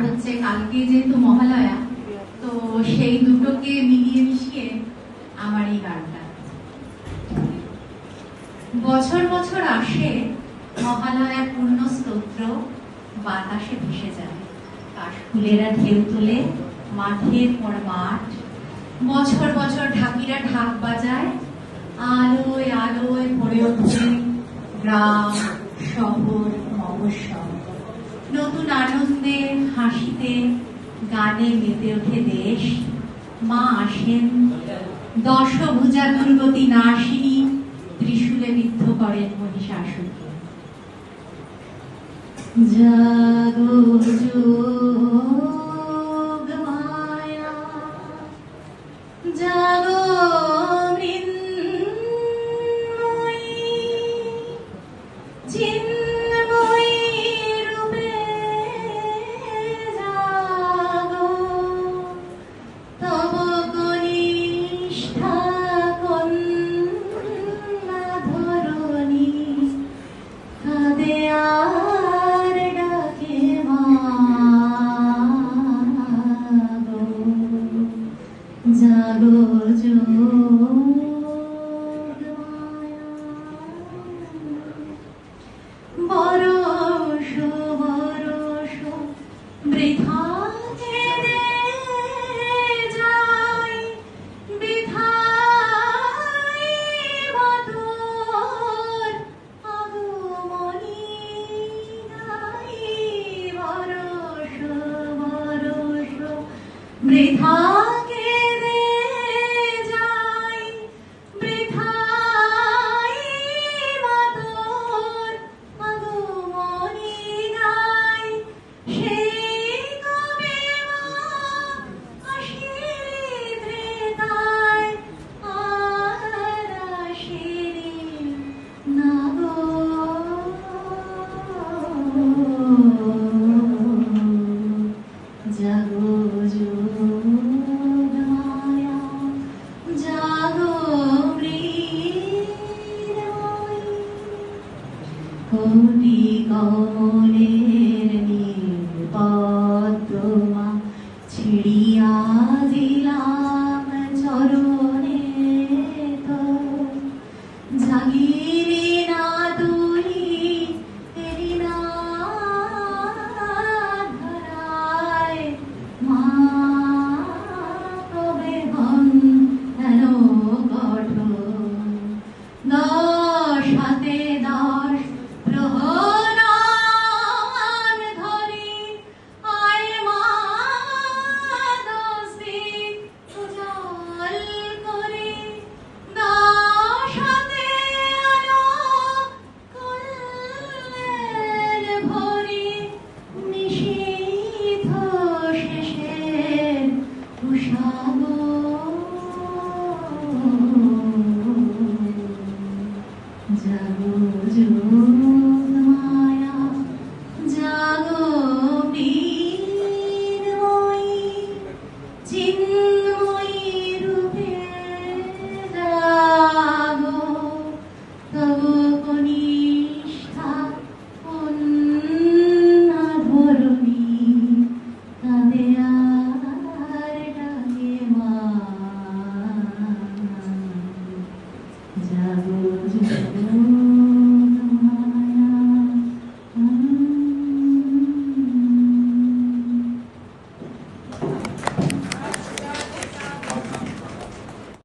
হচ্ছে কালকে যেহেতু মহালয়া, তো সেই দুটোকে মিলিয়ে মিশিয়ে আমার এই গানটা। বছর বছর আসে মহালয়া পূর্ণ স্তোত্র, বাতাসে ভেসে যায়, কাশফুলেরা ঢেউ তুলে মাঠের পর মাঠ। বছর বছর ঢাকিরা ঢাক বাজায়, আলোয় আলোয় ভরে ওঠে গ্রাম শহর মহোৎসব। নতুন আনন্দে হাসিতে গানে মেতে ওঠে দেশ। মা আসেন দশভুজা দুর্গতি নাশিনী, ত্রিশূলে বিদ্ধ করেন মহিষাসুরকে। জাগো যোগ মায়া, জাগো মৃন্ময়ী, চিন্ময়ী রূপে জাগো। তব কনিষ্ঠা কন্যা ধরণী, কাঁদে আর ডাকে মা গো। জাগো যোগ মায়া, বরষ বরষ বৃথা কেঁদে যায়, বৃথাই বাতর আগমনী নাই। বরষ বরষ বৃথা